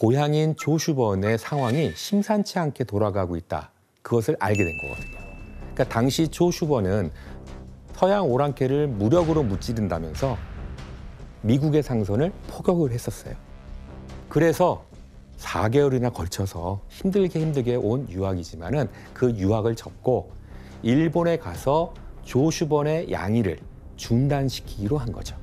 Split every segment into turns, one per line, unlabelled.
고향인 조슈번의 상황이 심상치 않게 돌아가고 있다. 그것을 알게 된 거거든요. 그러니까 당시 조슈번은 서양 오랑캐를 무력으로 무찌른다면서 미국의 상선을 포격을 했었어요. 그래서 4개월이나 걸쳐서 힘들게 온 유학이지만은 그 유학을 접고 일본에 가서 조슈번의 양의를 중단시키기로 한 거죠.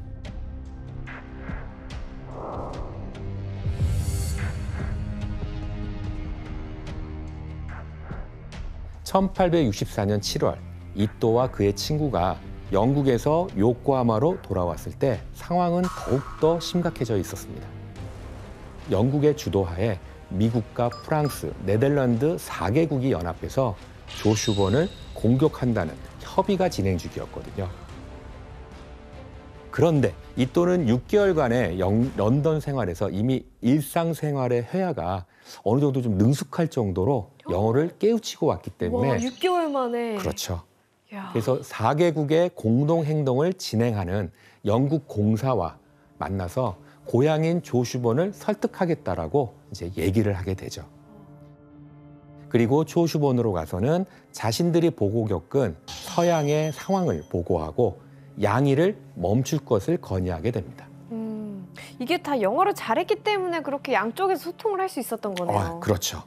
(1864년 7월) 이또와 그의 친구가 영국에서 요코하마로 돌아왔을 때 상황은 더욱더 심각해져 있었습니다. 영국의 주도하에 미국과 프랑스, 네덜란드 4개국이 연합해서 조슈번을 공격한다는 협의가 진행 중이었거든요. 그런데 이또는 6개월간의 런던 생활에서 이미 일상생활의 회화가 어느 정도 좀 능숙할 정도로 영어를 깨우치고 왔기 때문에
와, 6개월 만에.
그렇죠.
야.
그래서 4개국의 공동 행동을 진행하는 영국 공사와 만나서 고향인 조슈번을 설득하겠다라고 이제 얘기를 하게 되죠. 그리고 조슈번으로 가서는 자신들이 보고 겪은 서양의 상황을 보고하고 양의를 멈출 것을 건의하게 됩니다.
이게 다 영어를 잘했기 때문에 그렇게 양쪽에서 소통을 할 수 있었던 거네요.
그렇죠.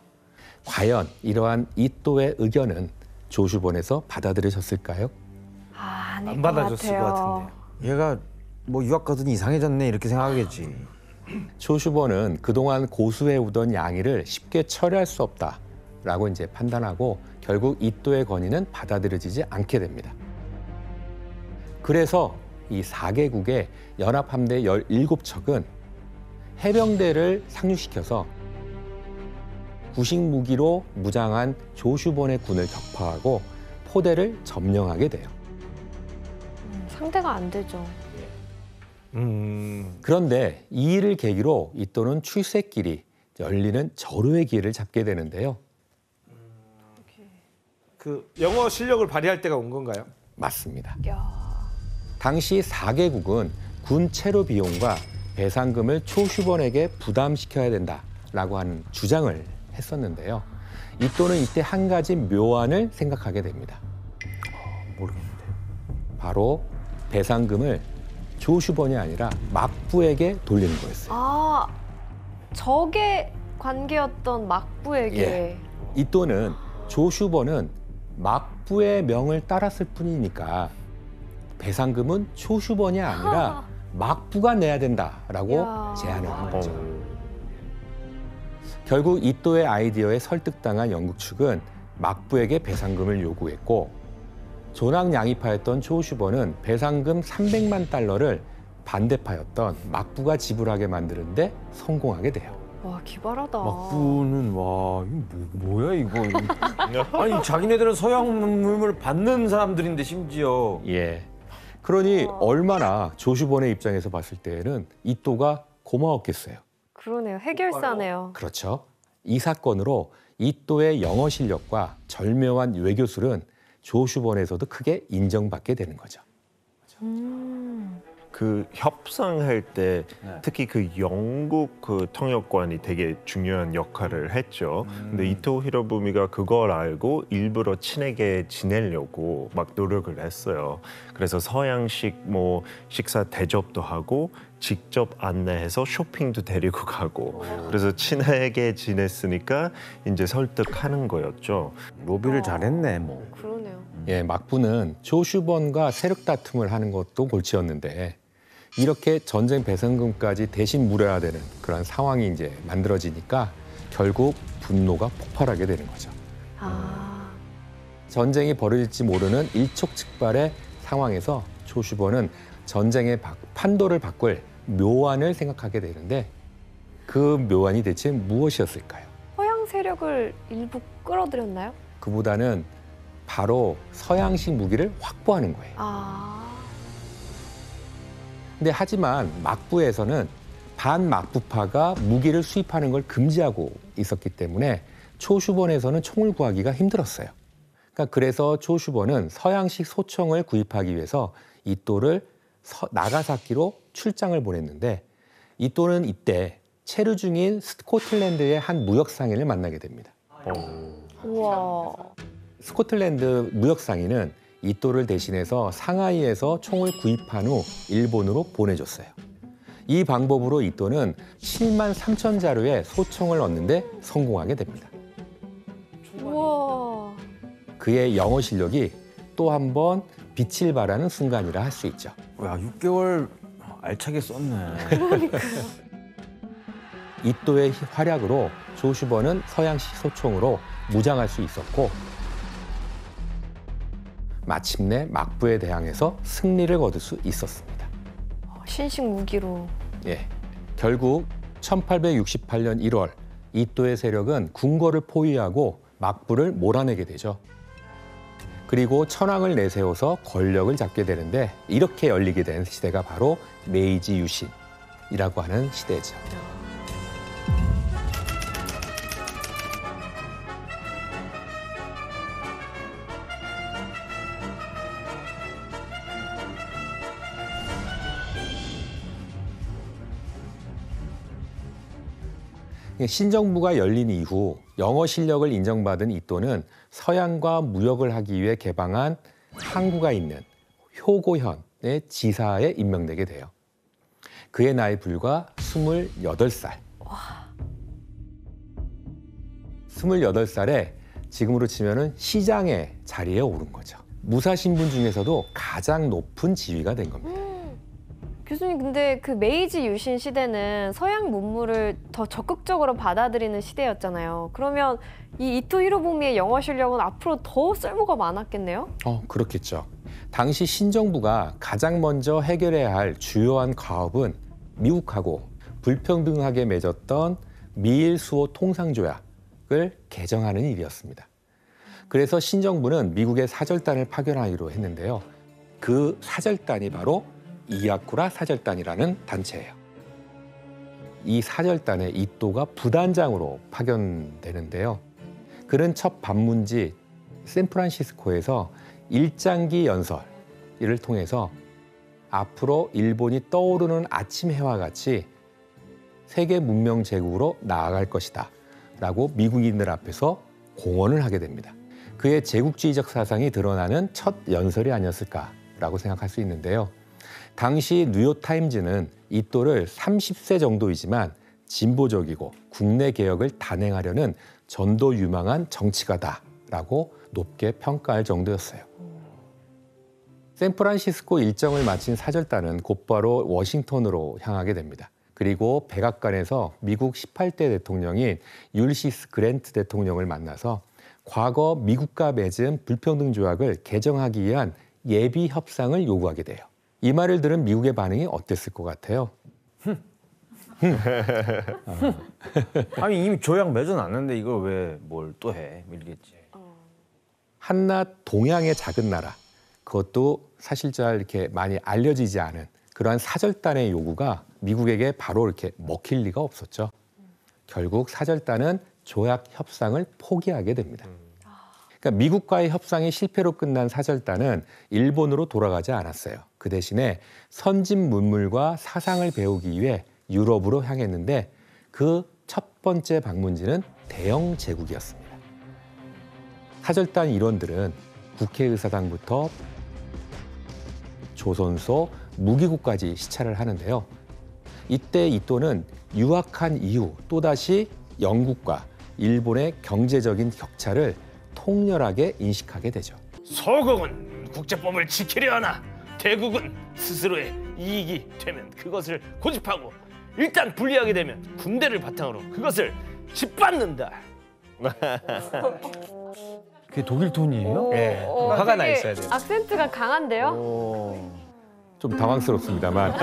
과연 이러한 이또의 의견은 조슈번에서 받아들여졌을까요?
안
받아줬을 것 같은데요. 얘가 뭐 유학 가더니 이상해졌네 이렇게 생각하겠지.
조슈번은 그동안 고수해오던 양의를 쉽게 처리할 수 없다라고 이제 판단하고 결국 이또의 건의는 받아들여지지 않게 됩니다. 그래서 이 4개국의 연합함대 17척은 해병대를 상륙시켜서 구식 무기로 무장한 조슈번의 군을 격파하고 포대를 점령하게 돼요.
상대가 안 되죠.
그런데 이 일을 계기로 이또는 출세길이 열리는 절호의 기회를 잡게 되는데요.
그 영어 실력을 발휘할 때가 온 건가요?
맞습니다.
야.
당시 4개국은 군 체류 비용과 배상금을 조슈번에게 부담시켜야 된다라고 하는 주장을 했었는데요. 이또는 이때 한 가지 묘안을 생각하게 됩니다.
모르겠는데.
바로 배상금을 조슈번이 아니라 막부에게 돌리는 거였어요.
적의 관계였던 막부에게.
예. 이또는 조슈번은 막부의 명을 따랐을 뿐이니까 배상금은 조슈번이 아니라 막부가 내야 된다라고 제안을 한 거죠. 결국 이또의 아이디어에 설득당한 영국 측은 막부에게 배상금을 요구했고 존왕 양이파였던 조슈번은 배상금 300만 달러를 반대파였던 막부가 지불하게 만드는 데 성공하게 돼요.
와, 기발하다.
막부는 와 이거 뭐야 이거. 아니 자기네들은 서양 문물을 받는 사람들인데 심지어.
예. 그러니 얼마나 조슈번의 입장에서 봤을 때에는 이또가 고마웠겠어요.
그러네요. 해결사네요.
그렇죠. 이 사건으로 이또의 영어 실력과 절묘한 외교술은 조슈번에서도 크게 인정받게 되는 거죠.
그 협상할 때 특히 그 영국 그 통역관이 되게 중요한 역할을 했죠. 근데 이토 히로부미가 그걸 알고 일부러 친하게 지내려고 막 노력을 했어요. 그래서 서양식 뭐 식사 대접도 하고 직접 안내해서 쇼핑도 데리고 가고 그래서 친하게 지냈으니까 이제 설득하는 거였죠.
로비를 잘했네 뭐.
그러네요.
예, 막부는 조슈번과 세력 다툼을 하는 것도 골치였는데 이렇게 전쟁 배상금까지 대신 물어야 되는 그런 상황이 이제 만들어지니까 결국 분노가 폭발하게 되는 거죠. 전쟁이 벌어질지 모르는 일촉즉발의 상황에서 조슈번은 전쟁의 판도를 바꿀 묘안을 생각하게 되는데 그 묘안이 대체 무엇이었을까요?
서양 세력을 일부 끌어들였나요?
그보다는 바로 서양식 무기를 확보하는 거예요. 근데 하지만 막부에서는 반막부파가 무기를 수입하는 걸 금지하고 있었기 때문에 조슈번에서는 총을 구하기가 힘들었어요. 그래서 조슈번은 서양식 소총을 구입하기 위해서 이또를 나가사키로 출장을 보냈는데 이또는 이때 체류 중인 스코틀랜드의 한 무역 상인을 만나게 됩니다.
우와.
스코틀랜드 무역 상인은 이또를 대신해서 상하이에서 총을 구입한 후 일본으로 보내줬어요. 이 방법으로 이또는 7만 3천 자루의 소총을 얻는데 성공하게 됩니다.
우와.
그의 영어 실력이 또 한 번 빛을 발하는 순간이라 할 수 있죠.
야, 6개월 알차게 썼네.
이또의 활약으로 조슈버는 서양식 소총으로 무장할 수 있었고 마침내 막부에 대항해서 승리를 거둘 수 있었습니다.
신식 무기로.
예, 결국 1868년 1월 이또의 세력은 궁궐을 포위하고 막부를 몰아내게 되죠. 그리고 천황을 내세워서 권력을 잡게 되는데 이렇게 열리게 된 시대가 바로 메이지 유신이라고 하는 시대죠. 신정부가 열린 이후 영어 실력을 인정받은 이또는 서양과 무역을 하기 위해 개방한 항구가 있는 효고현의 지사에 임명되게 돼요. 그의 나이 불과 28살. 28살에 지금으로 치면은 시장의 자리에 오른 거죠. 무사 신분 중에서도 가장 높은 지위가 된 겁니다.
교수님, 근데 그 메이지 유신 시대는 서양 문물을 더 적극적으로 받아들이는 시대였잖아요. 그러면 이 이토 히로부미의 영어 실력은 앞으로 더 쓸모가 많았겠네요?
그렇겠죠. 당시 신정부가 가장 먼저 해결해야 할 주요한 과업은 미국하고 불평등하게 맺었던 미일 수호 통상조약을 개정하는 일이었습니다. 그래서 신정부는 미국의 사절단을 파견하기로 했는데요. 그 사절단이 바로 이아쿠라 사절단이라는 단체예요. 이 사절단에 이또가 부단장으로 파견되는데요. 그는 첫 방문지 샌프란시스코에서 일장기 연설을 통해서 앞으로 일본이 떠오르는 아침 해와 같이 세계 문명 제국으로 나아갈 것이다 라고 미국인들 앞에서 공언을 하게 됩니다. 그의 제국주의적 사상이 드러나는 첫 연설이 아니었을까라고 생각할 수 있는데요. 당시 뉴욕타임즈는 이또를 30세 정도이지만 진보적이고 국내 개혁을 단행하려는 전도 유망한 정치가다라고 높게 평가할 정도였어요. 샌프란시스코 일정을 마친 사절단은 곧바로 워싱턴으로 향하게 됩니다. 그리고 백악관에서 미국 18대 대통령인 율시스 그랜트 대통령을 만나서 과거 미국과 맺은 불평등 조약을 개정하기 위한 예비 협상을 요구하게 돼요. 이 말을 들은 미국의 반응이 어땠을 것 같아요?
아니 이미 조약 맺어놨는데 이걸 왜 뭘 또 해? 밀겠지.
한낱 동양의 작은 나라, 그것도 사실 잘 이렇게 많이 알려지지 않은 그러한 사절단의 요구가 미국에게 바로 이렇게 먹힐 리가 없었죠. 결국 사절단은 조약 협상을 포기하게 됩니다. 그러니까 미국과의 협상이 실패로 끝난 사절단은 일본으로 돌아가지 않았어요. 그 대신에 선진 문물과 사상을 배우기 위해 유럽으로 향했는데 그 첫 번째 방문지는 대영 제국이었습니다. 사절단 일원들은 국회의사당부터 조선소, 무기고까지 시찰을 하는데요. 이때 이또는 유학한 이후 또다시 영국과 일본의 경제적인 격차를 통렬하게 인식하게 되죠.
서국은 국제법을 지키려 하나 대국은 스스로의 이익이 되면 그것을 고집하고 일단 불리하게 되면 군대를 바탕으로 그것을 짓밟는다.
그게 독일 톤이에요?
예, 화가 나
되게
있어야 돼요.
악센트가 강한데요?
좀 당황스럽습니다만,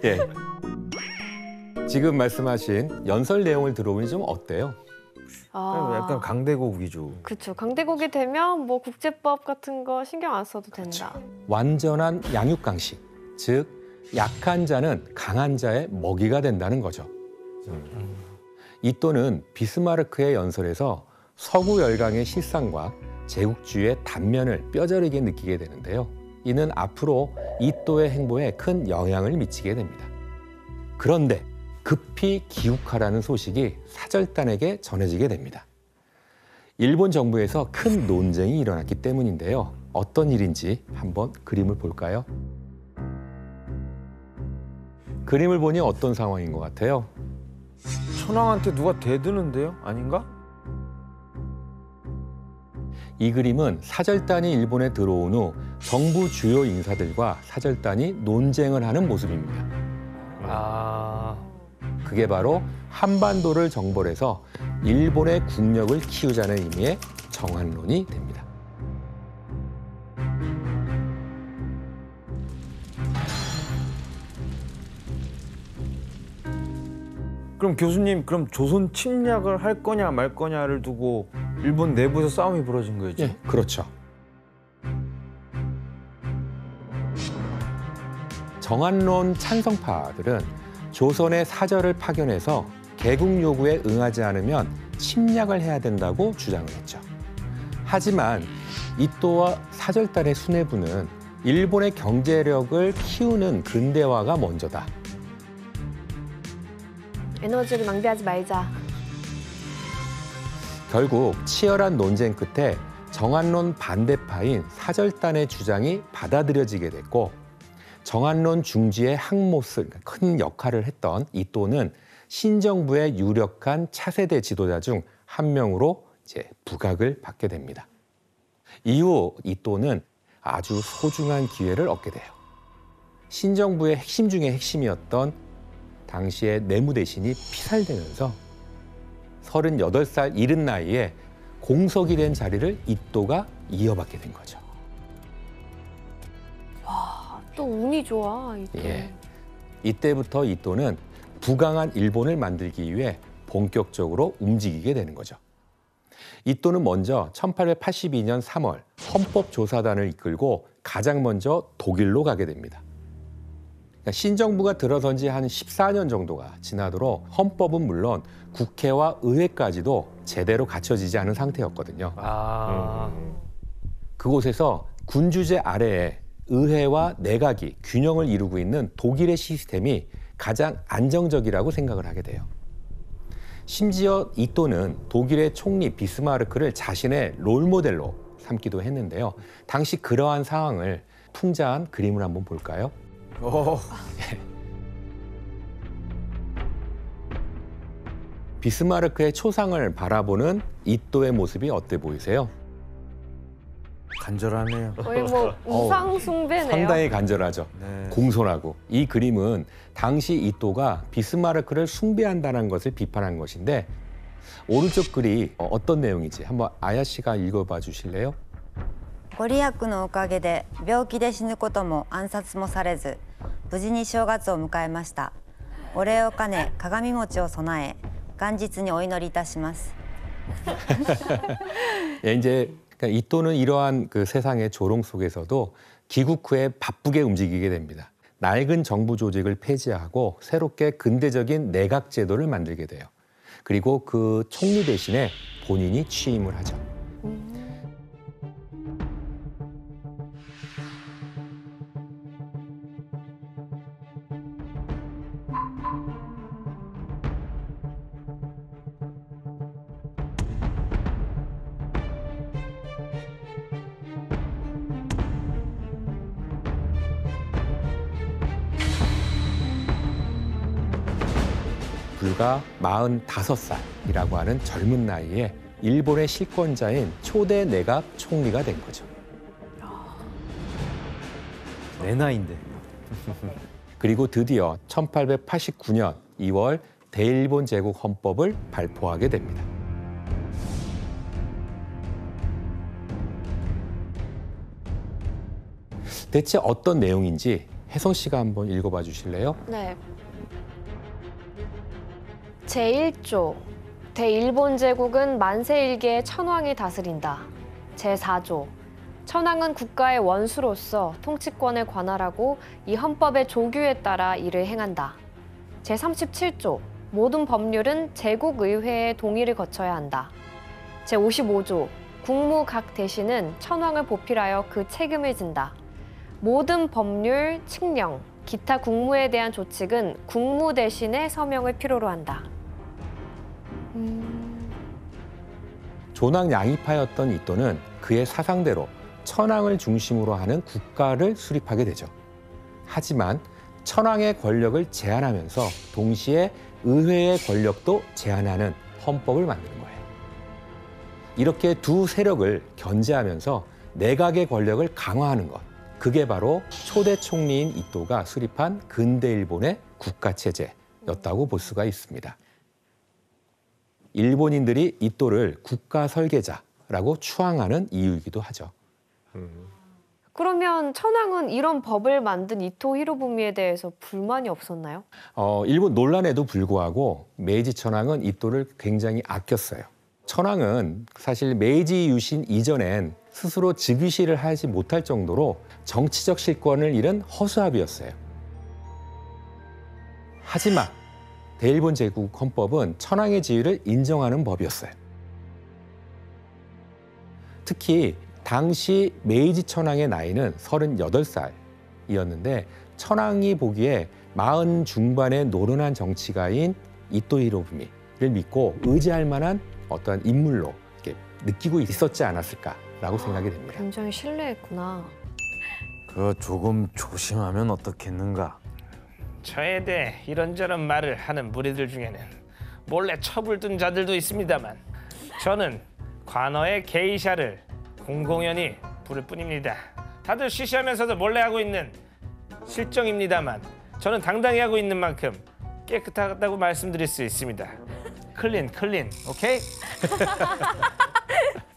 예. 지금 말씀하신 연설 내용을 들어보니 좀 어때요?
약간 강대국 위주.
그렇죠. 강대국이 되면 뭐 국제법 같은 거 신경 안 써도 된다.
완전한 양육강식, 즉 약한 자는 강한 자의 먹이가 된다는 거죠. 이또는 비스마르크의 연설에서 서구 열강의 실상과 제국주의의 단면을 뼈저리게 느끼게 되는데요. 이는 앞으로 이또의 행보에 큰 영향을 미치게 됩니다. 그런데 급히 귀국하라는 소식이 사절단에게 전해지게 됩니다. 일본 정부에서 큰 논쟁이 일어났기 때문인데요. 어떤 일인지 한번 그림을 볼까요? 그림을 보니 어떤 상황인 것 같아요?
천황한테 누가 대드는데요? 아닌가?
이 그림은 사절단이 일본에 들어온 후 정부 주요 인사들과 사절단이 논쟁을 하는 모습입니다.
아,
그게 바로 한반도를 정벌해서 일본의 국력을 키우자는 의미의 정한론이 됩니다.
그럼 교수님, 그럼 조선 침략을 할 거냐 말 거냐를 두고 일본 내부에서 싸움이 벌어진 거죠?
예, 그렇죠. 정한론 찬성파들은 조선의 사절을 파견해서 개국 요구에 응하지 않으면 침략을 해야 된다고 주장을 했죠. 하지만 이또와 사절단의 수뇌부는 일본의 경제력을 키우는 근대화가 먼저다.
에너지를 낭비하지 말자.
결국 치열한 논쟁 끝에 정한론 반대파인 사절단의 주장이 받아들여지게 됐고 정한론 중지의 항못을 큰 역할을 했던 이또는 신정부의 유력한 차세대 지도자 중 한 명으로 이제 부각을 받게 됩니다. 이후 이또는 아주 소중한 기회를 얻게 돼요. 신정부의 핵심 중의 핵심이었던 당시의 내무대신이 피살되면서 38살 이른 나이에 공석이 된 자리를 이또가 이어받게 된 거죠.
또 운이 좋아. 이때.
예. 이때부터 이또는 부강한 일본을 만들기 위해 본격적으로 움직이게 되는 거죠. 이또는 먼저 1882년 3월 헌법조사단을 이끌고 가장 먼저 독일로 가게 됩니다. 그러니까 신정부가 들어선 지 한 14년 정도가 지나도록 헌법은 물론 국회와 의회까지도 제대로 갖춰지지 않은 상태였거든요. 그곳에서 군주제 아래에 의회와 내각이 균형을 이루고 있는 독일의 시스템이 가장 안정적이라고 생각을 하게 돼요. 심지어 이또는 독일의 총리 비스마르크를 자신의 롤모델로 삼기도 했는데요. 당시 그러한 상황을 풍자한 그림을 한번 볼까요? 비스마르크의 초상을 바라보는 이또의 모습이 어때 보이세요?
간절하네요.
거의 뭐 우상 숭배네요.
상당히 간절하죠.
네.
공손하고. 이 그림은 당시 이또가 비스마르크를 숭배한다는 것을 비판한 것인데 오른쪽 글이 어떤 내용인지 한번 아야 씨가 읽어봐 주실래요?
ご利益のおかげで病気で死ぬことも暗殺もされず無事に正月を迎えました。お礼を兼ね鏡餅を備え元日にお祈りいたします。
예, 이제 그러니까 이또는 이러한 그 세상의 조롱 속에서도 귀국 후에 바쁘게 움직이게 됩니다. 낡은 정부 조직을 폐지하고 새롭게 근대적인 내각 제도를 만들게 돼요. 그리고 그 총리 대신에 본인이 취임을 하죠. 불과 45살이라고 하는 젊은 나이에 일본의 실권자인 초대 내각 총리가 된 거죠.
내 나이인데.
그리고 드디어 1889년 2월 대일본 제국 헌법을 발표하게 됩니다. 대체 어떤 내용인지 혜성 씨가 한번 읽어봐 주실래요?
네. 제1조 대일본 제국은 만세 일개의 천황이 다스린다. 제4조 천황은 국가의 원수로서 통치권을 관할하고 이 헌법의 조규에 따라 일을 행한다. 제37조 모든 법률은 제국의회의 동의를 거쳐야 한다. 제55조 국무 각 대신은 천황을 보필하여 그 책임을 진다. 모든 법률, 칙령, 기타 국무에 대한 조칙은 국무 대신에 서명을 필요로 한다.
존왕 양이파였던 이토는 그의 사상대로 천황을 중심으로 하는 국가를 수립하게 되죠. 하지만 천황의 권력을 제한하면서 동시에 의회의 권력도 제한하는 헌법을 만드는 거예요. 이렇게 두 세력을 견제하면서 내각의 권력을 강화하는 것, 그게 바로 초대 총리인 이토가 수립한 근대 일본의 국가 체제였다고 볼 수가 있습니다. 일본인들이 이토를 국가 설계자라고 추앙하는 이유이기도 하죠.
그러면 천황은 이런 법을 만든 이토 히로부미에 대해서 불만이 없었나요?
일본 논란에도 불구하고 메이지 천황은 이토를 굉장히 아꼈어요. 천황은 사실 메이지 유신 이전엔 스스로 즉위시를 하지 못할 정도로 정치적 실권을 잃은 허수아비였어요. 하지만 대일본 제국 헌법은 천황의 지위를 인정하는 법이었어요. 특히 당시 메이지 천황의 나이는 38살이었는데 천황이 보기에 40 중반의 노련한 정치가인 이토 히로부미를 믿고 의지할 만한 어떠한 인물로 이렇게 느끼고 있었지 않았을까라고 생각이 됩니다.
굉장히 신뢰했구나.
그 조금 조심하면 어떻겠는가?
저에 대해 이런저런 말을 하는 무리들 중에는 몰래 처불든 자들도 있습니다만 저는 관어의 게이샤를 공공연히 부를 뿐입니다. 다들 쉬쉬하면서도 몰래 하고 있는 실정입니다만 저는 당당히 하고 있는 만큼 깨끗하다고 말씀드릴 수 있습니다. 클린, 오케이?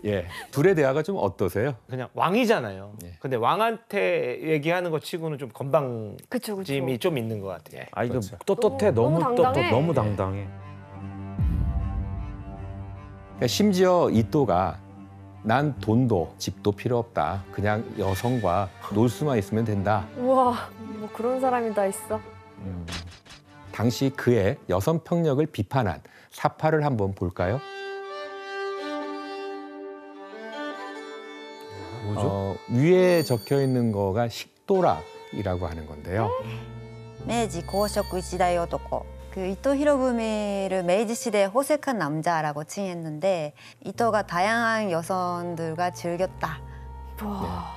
예, 둘의 대화가 좀 어떠세요?
그냥 왕이잖아요.
예.
근데 왕한테 얘기하는 것 치고는 좀 건방짐이
그쵸.
좀 있는 것 같아요.
아 이거
그렇죠.
떳떳해,
너무
너무
당당해.
떳떳, 너무 당당해.
그러니까 심지어 이토가 난 돈도 집도 필요 없다. 그냥 여성과 놀 수만 있으면 된다.
우와, 뭐 그런 사람이 다 있어.
당시 그의 여성 평력을 비판한 사파를 한번 볼까요?
뭐죠?
위에 적혀 있는 거가 식도락이라고 하는 건데요.
明治公職一代男. 그 이토 히로부미를 메이지 시대의 호색한 남자라고 칭했는데 이토가 다양한 여성들과 즐겼다.
와,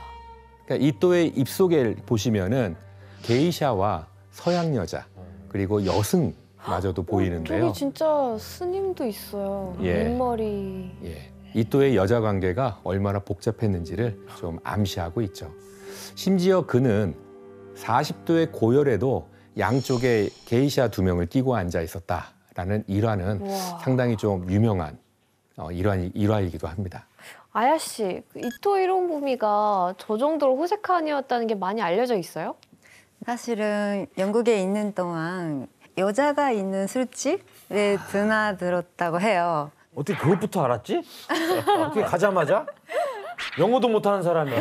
그러니까 이토의 입속에 보시면은 게이샤와 서양 여자 그리고 여승마저도 보이는데요.
저기 진짜 스님도 있어요.
예.
민머리.
예, 이토의 여자 관계가 얼마나 복잡했는지를 좀 암시하고 있죠. 심지어 그는 40도의 고열에도 양쪽에 게이샤 2명을 끼고 앉아 있었다라는 일화는
우와.
상당히 좀 유명한 일화이기도 합니다.
아야 씨, 그 이토 히로부미가 저 정도로 호색한이었다는 게 많이 알려져 있어요?
사실은 영국에 있는 동안 여자가 있는 술집에 드나들었다고 해요.
어떻게 그것부터 알았지? 어떻게 가자마자? 영어도 못하는 사람이.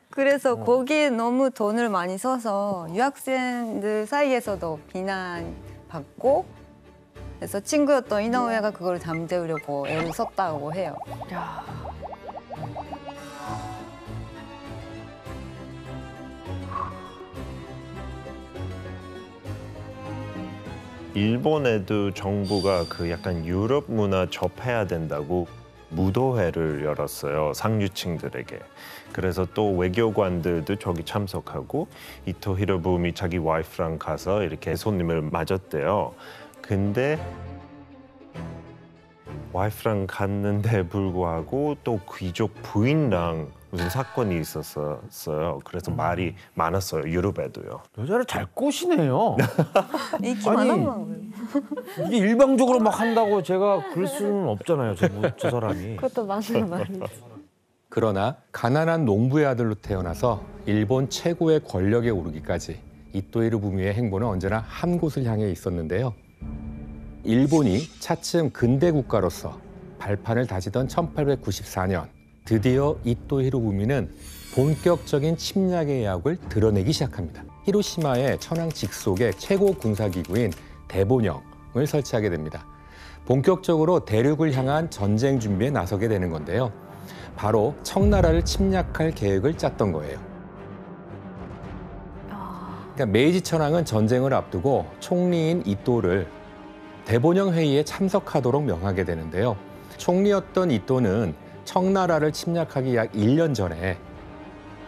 그래서 거기에 너무 돈을 많이 써서 유학생들 사이에서도 비난받고 그래서 친구였던 이노우에가 그걸 잠재우려고 애를 썼다고 해요.
야,
일본에도 정부가 그 약간 유럽 문화 접해야 된다고 무도회를 열었어요. 상류층들에게. 그래서 또 외교관들도 저기 참석하고 이토 히로부미 자기 와이프랑 가서 이렇게 손님을 맞았대요. 근데 와이프랑 갔는데 불구하고 또 귀족 부인랑 무슨 사건이 있었어요. 그래서 말이 많았어요. 유럽에도요.
여자를 잘 꼬시네요.
인기
아니.
많아.
이게 일방적으로 막 한다고 제가 그럴 수는 없잖아요. 저 사람이.
그것도 맞는 말이죠.
그러나 가난한 농부의 아들로 태어나서 일본 최고의 권력에 오르기까지 이토 히로부미의 행보는 언제나 한 곳을 향해 있었는데요. 일본이 차츰 근대 국가로서 발판을 다지던 1894년 드디어 이토 히로부미는 본격적인 침략의 야욕을 드러내기 시작합니다. 히로시마의 천황 직속의 최고 군사기구인 대본영을 설치하게 됩니다. 본격적으로 대륙을 향한 전쟁 준비에 나서게 되는 건데요. 바로 청나라를 침략할 계획을 짰던 거예요. 그러니까 메이지 천황은 전쟁을 앞두고 총리인 이또를 대본영 회의에 참석하도록 명하게 되는데요. 총리였던 이또는 청나라를 침략하기 약 1년 전에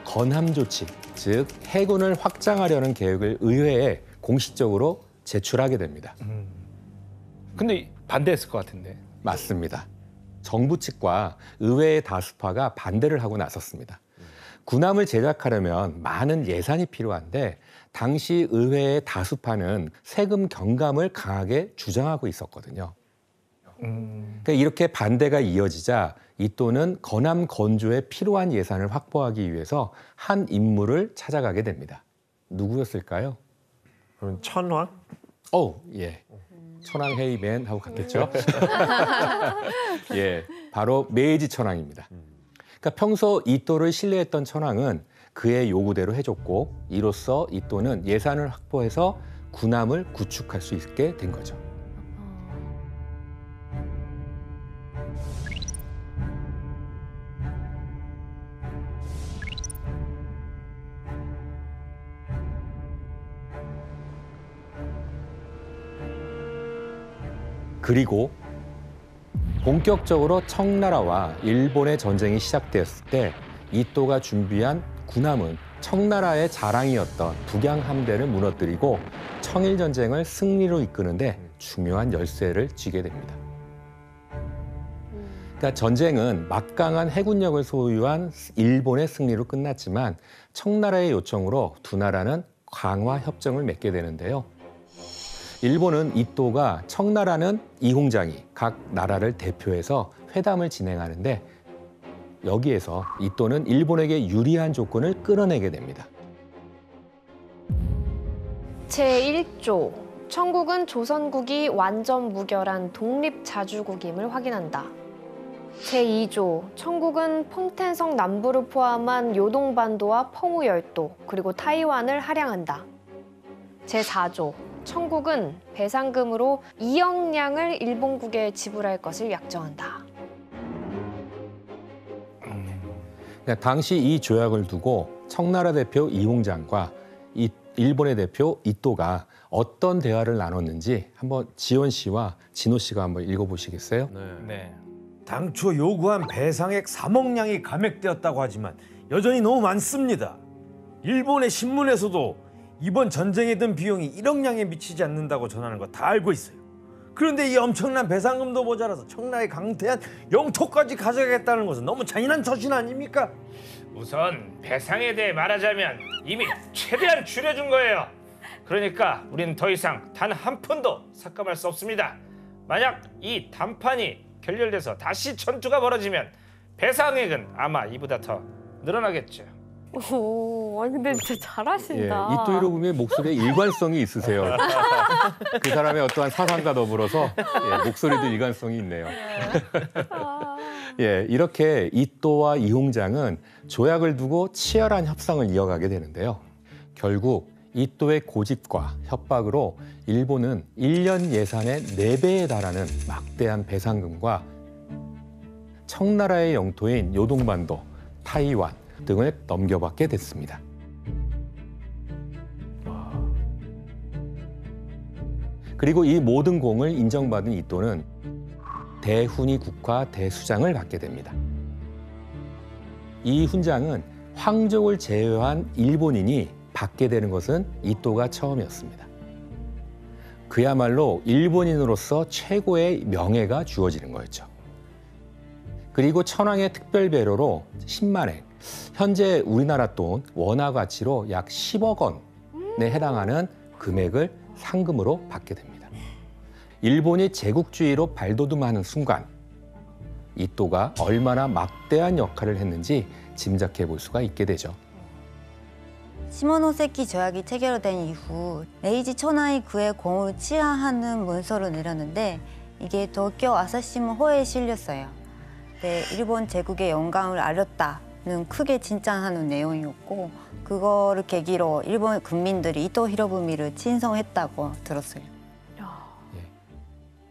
건함 조치, 즉 해군을 확장하려는 계획을 의회에 공식적으로 제출하게 됩니다.
근데 반대했을 것 같은데.
맞습니다. 정부 측과 의회의 다수파가 반대를 하고 나섰습니다. 군함을 제작하려면 많은 예산이 필요한데 당시 의회의 다수파는 세금 경감을 강하게 주장하고 있었거든요. 그러니까 이렇게 반대가 이어지자 이또는 건함 건조에 필요한 예산을 확보하기 위해서 한 인물을 찾아가게 됩니다. 누구였을까요?
그럼 천황?
예. 천황 헤이맨 하고 갔겠죠. 예, 바로 메이지 천황입니다. 그러니까 평소 이또를 신뢰했던 천황은 그의 요구대로 해줬고 이로써 이또는 예산을 확보해서 군함을 구축할 수 있게 된 거죠. 그리고 본격적으로 청나라와 일본의 전쟁이 시작되었을 때 이또가 준비한 군함은 청나라의 자랑이었던 북양 함대를 무너뜨리고 청일 전쟁을 승리로 이끄는데 중요한 열쇠를 쥐게 됩니다. 그러니까 전쟁은 막강한 해군력을 소유한 일본의 승리로 끝났지만 청나라의 요청으로 두 나라는 강화 협정을 맺게 되는데요. 일본은 이또가 청나라는 이홍장이 각 나라를 대표해서 회담을 진행하는데 여기에서 이또는 일본에게 유리한 조건을 끌어내게 됩니다.
제1조 청국은 조선국이 완전 무결한 독립자주국임을 확인한다. 제2조 청국은 펑텐성 남부를 포함한 요동반도와 펑우열도 그리고 타이완을 할양한다. 제4조 청국은 배상금으로 2억량을 일본국에 지불할 것을 약정한다.
당시 이 조약을 두고 청나라 대표 이홍장과 일본의 대표 이또가 어떤 대화를 나눴는지 한번 지원 씨와 진호 씨가 한번 읽어보시겠어요?
네.
당초 요구한 배상액 3억량이 감액되었다고 하지만 여전히 너무 많습니다. 일본의 신문에서도 이번 전쟁에 든 비용이 1억량에 미치지 않는다고 전하는 거 다 알고 있어요. 그런데 이 엄청난 배상금도 모자라서 청나라의 강대한 영토까지 가져가겠다는 것은 너무 잔인한 처신 아닙니까?
우선 배상에 대해 말하자면 이미 최대한 줄여준 거예요. 그러니까 우리는 더 이상 단 한 푼도 삭감할 수 없습니다. 만약 이談판이 결렬돼서 다시 전투가 벌어지면 배상액은 아마 이보다 더 늘어나겠죠.
오, 아니 근데 진짜
예,
잘하신다.
이또 히로부미의 목소리에 일관성이 있으세요. 그 사람의 어떠한 사상과 더불어서 목소리도 일관성이 있네요. 예, 이렇게 이또와 이홍장은 조약을 두고 치열한 협상을 이어가게 되는데요. 결국 이또의 고집과 협박으로 일본은 1년 예산의 4배에 달하는 막대한 배상금과 청나라의 영토인 요동반도, 타이완 등을 넘겨받게 됐습니다. 그리고 이 모든 공을 인정받은 이또는 대훈이 국화 대수장을 받게 됩니다. 이 훈장은 황족을 제외한 일본인이 받게 되는 것은 이또가 처음이었습니다. 그야말로 일본인으로서 최고의 명예가 주어지는 거였죠. 그리고 천황의 특별 배려로 10만엔, 현재 우리나라 돈 원화 가치로 약 10억 원에 해당하는 금액을 상금으로 받게 됩니다. 일본이 제국주의로 발돋움하는 순간 이또가 얼마나 막대한 역할을 했는지 짐작해 볼 수가 있게 되죠.
下関조약이 체결된 이후 메이지 천황이 그의 공을 치하하는 문서를 내렸는데 이게 도쿄 아사히신문 호에 실렸어요. 네, 일본 제국의 영광을 알렸다는 크게 칭찬하는 내용이었고 그거를 계기로 일본 국민들이 이토 히로부미를 친송했다고 들었어요.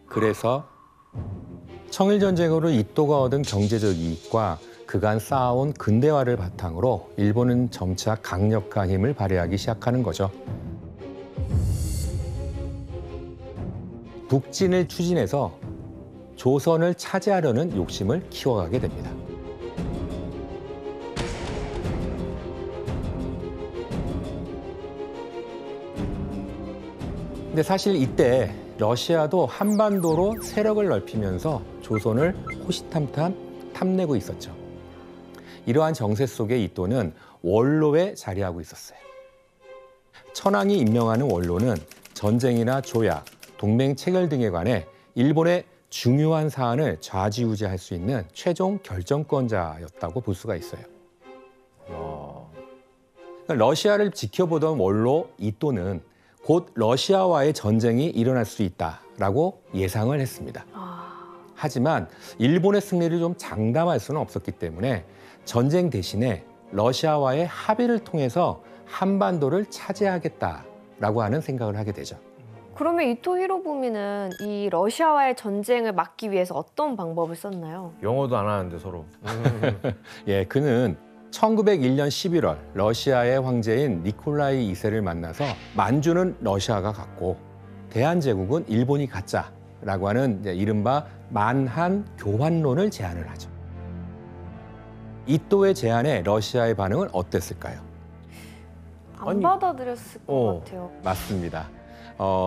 그래서 청일전쟁으로 이또가 얻은 경제적 이익과 그간 쌓아온 근대화를 바탕으로 일본은 점차 강력한 힘을 발휘하기 시작하는 거죠. 북진을 추진해서 조선을 차지하려는 욕심을 키워가게 됩니다. 근데 사실 이때 러시아도 한반도로 세력을 넓히면서 조선을 호시탐탐 탐내고 있었죠. 이러한 정세 속에 이또는 원로에 자리하고 있었어요. 천황이 임명하는 원로는 전쟁이나 조약, 동맹 체결 등에 관해 일본의 중요한 사안을 좌지우지할 수 있는 최종 결정권자였다고 볼 수가 있어요. 그러니까 러시아를 지켜보던 원로 이또는 곧 러시아와의 전쟁이 일어날 수 있다라고 예상을 했습니다. 하지만 일본의 승리를 좀 장담할 수는 없었기 때문에 전쟁 대신에 러시아와의 합의를 통해서 한반도를 차지하겠다라고 하는 생각을 하게 되죠.
그러면 이토 히로부미는 이 러시아와의 전쟁을 막기 위해서 어떤 방법을 썼나요?
영어도 안 하는데 서로.
예, 그는 1901년 11월 러시아의 황제인 니콜라이 2세를 만나서 만주는 러시아가 갖고 대한제국은 일본이 갖자라고 하는 이른바 만한 교환론을 제안을 하죠. 이또의 제안에 러시아의 반응은 어땠을까요?
안 받아들였을 것 같아요.
맞습니다.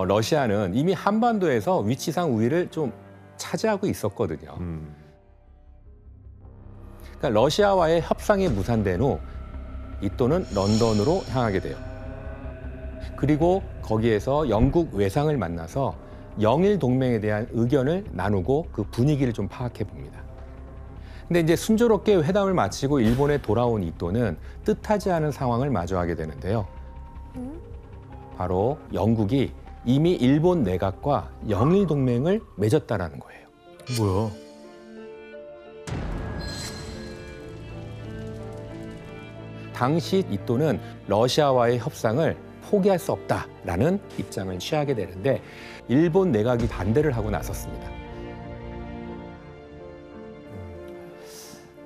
러시아는 이미 한반도에서 위치상 우위를 좀 차지하고 있었거든요. 그러니까 러시아와의 협상이 무산된 후 이또는 런던으로 향하게 돼요. 그리고 거기에서 영국 외상을 만나서 영일 동맹에 대한 의견을 나누고 그 분위기를 좀 파악해 봅니다. 근데 이제 순조롭게 회담을 마치고 일본에 돌아온 이또는 뜻하지 않은 상황을 마주하게 되는데요. 바로 영국이 이미 일본 내각과 영일 동맹을 맺었다라는 거예요.
뭐야?
당시 이또는 러시아와의 협상을 포기할 수 없다라는 입장을 취하게 되는데 일본 내각이 반대를 하고 나섰습니다.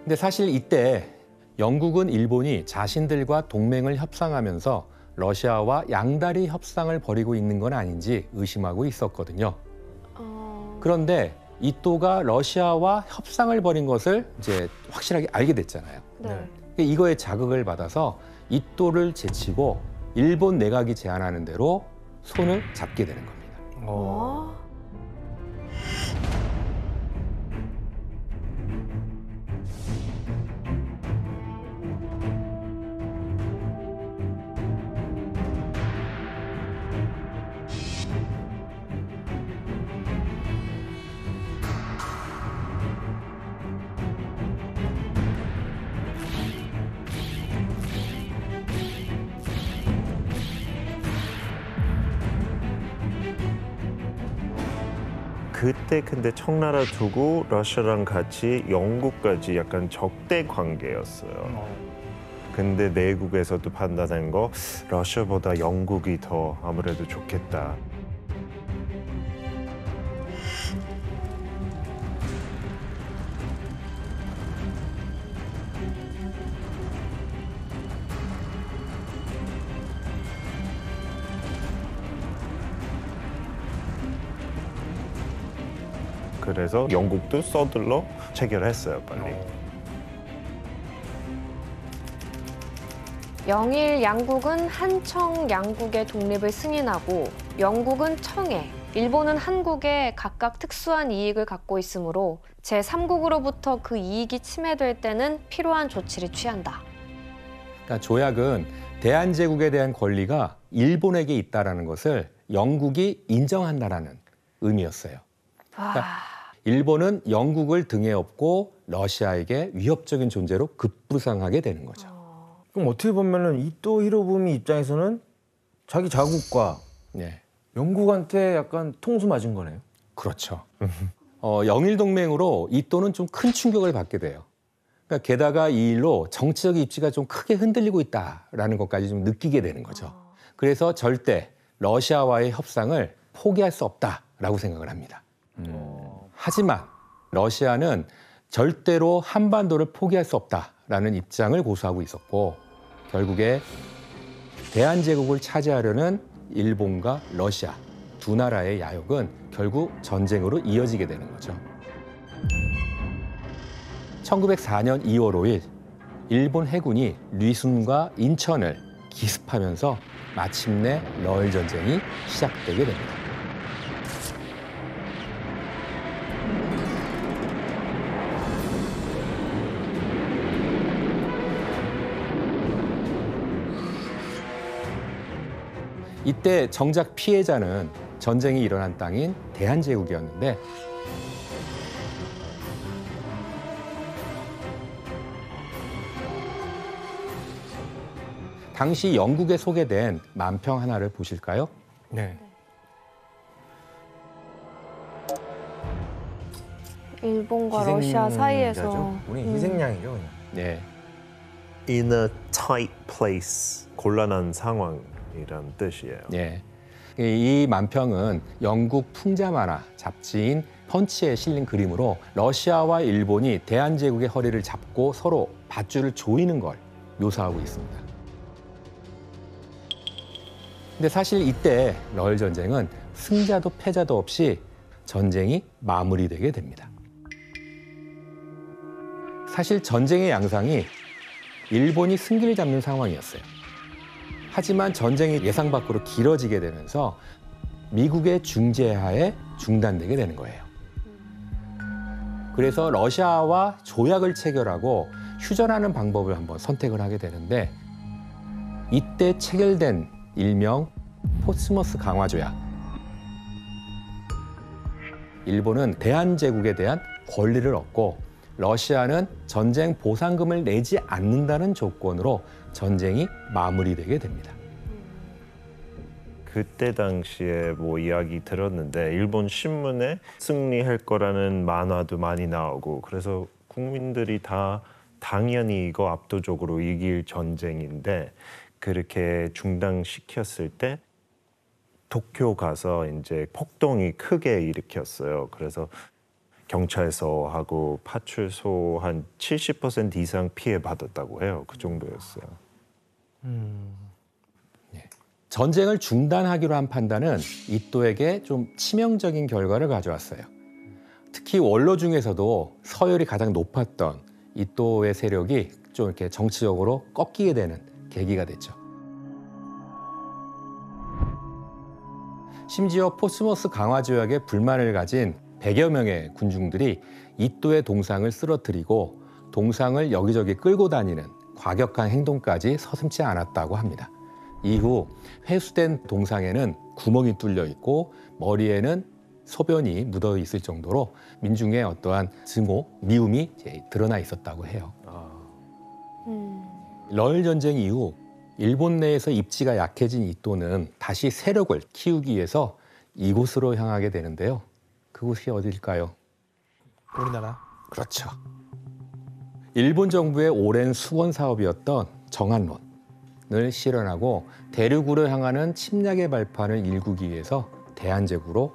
근데 사실 이때 영국은 일본이 자신들과 동맹을 협상하면서 러시아와 양다리 협상을 벌이고 있는 건 아닌지 의심하고 있었거든요. 그런데 이또가 러시아와 협상을 벌인 것을 이제 확실하게 알게 됐잖아요.
네.
이거에 자극을 받아서 이또를 제치고 일본 내각이 제안하는 대로 손을 잡게 되는 겁니다.
그때 근데 청나라 두고 러시아랑 같이 영국까지 약간 적대 관계였어요. 근데 내국에서도 판단한 거 러시아보다 영국이 더 아무래도 좋겠다. 그래서 영국도 서둘러 체결했어요, 빨리.
영일 양국은 한청 양국의 독립을 승인하고 영국은 청해, 일본은 한국에 각각 특수한 이익을 갖고 있으므로 제3국으로부터 그 이익이 침해될 때는 필요한 조치를 취한다.
그러니까 조약은 대한제국에 대한 권리가 일본에게 있다라는 것을 영국이 인정한다라는 의미였어요. 그러니까 일본은 영국을 등에 업고 러시아에게 위협적인 존재로 급부상하게 되는 거죠.
그럼 어떻게 보면은 이토 히로부미 입장에서는 자기 자국과
네,
영국한테 약간 통수 맞은 거네요.
그렇죠. 영일 동맹으로 이또는 좀 큰 충격을 받게 돼요. 그러니까 게다가 이 일로 정치적 입지가 좀 크게 흔들리고 있다라는 것까지 좀 느끼게 되는 거죠. 그래서 절대 러시아와의 협상을 포기할 수 없다라고 생각을 합니다. 하지만 러시아는 절대로 한반도를 포기할 수 없다라는 입장을 고수하고 있었고 결국에 대한제국을 차지하려는 일본과 러시아 두 나라의 야욕은 결국 전쟁으로 이어지게 되는 거죠. 1904년 2월 5일 일본 해군이 리순과 인천을 기습하면서 마침내 러일 전쟁이 시작되게 됩니다. 이때 정작 피해자는 전쟁이 일어난 땅인 대한제국이었는데 당시 영국에 소개된 만평 하나를 보실까요?
네.
일본과 러시아 사이에서
희생자죠. 우리 희생양이죠. 그냥.
네.
In a tight place, 곤란한 상황이란 뜻이에요.
예. 이 만평은 영국 풍자 만화 잡지인 펀치에 실린 그림으로 러시아와 일본이 대한제국의 허리를 잡고 서로 밧줄을 조이는 걸 묘사하고 있습니다. 근데 사실 이때 러일 전쟁은 승자도 패자도 없이 전쟁이 마무리되게 됩니다. 사실 전쟁의 양상이 일본이 승기를 잡는 상황이었어요. 하지만 전쟁이 예상 밖으로 길어지게 되면서 미국의 중재하에 중단되게 되는 거예요. 그래서 러시아와 조약을 체결하고 휴전하는 방법을 한번 선택을 하게 되는데 이때 체결된 일명 포츠머스 강화 조약. 일본은 대한제국에 대한 권리를 얻고 러시아는 전쟁 보상금을 내지 않는다는 조건으로 전쟁이 마무리되게 됩니다.
그때 당시에 뭐 이야기 들었는데 일본 신문에 승리할 거라는 만화도 많이 나오고 그래서 국민들이 다 당연히 이거 압도적으로 이길 전쟁인데 그렇게 중단시켰을 때 도쿄 가서 이제 폭동이 크게 일으켰어요. 그래서 경찰서하고 파출소 한 70% 이상 피해 받았다고 해요. 그 정도였어요.
전쟁을 중단하기로 한 판단은 이토에게 좀 치명적인 결과를 가져왔어요. 특히 원로 중에서도 서열이 가장 높았던 이토의 세력이 좀 이렇게 정치적으로 꺾이게 되는 계기가 됐죠. 심지어 포츠머스 강화 조약에 불만을 가진 100여 명의 군중들이 이토의 동상을 쓰러뜨리고 동상을 여기저기 끌고 다니는 과격한 행동까지 서슴지 않았다고 합니다. 이후 회수된 동상에는 구멍이 뚫려 있고 머리에는 소변이 묻어 있을 정도로 민중의 어떠한 증오, 미움이 드러나 있었다고 해요. 러일 전쟁 이후 일본 내에서 입지가 약해진 이토는 다시 세력을 키우기 위해서 이곳으로 향하게 되는데요. 그곳이 어딜까요?
우리나라.
그렇죠. 일본 정부의 오랜 수건 사업이었던 정한론을 실현하고 대륙으로 향하는 침략의 발판을 일구기 위해서 대한제국으로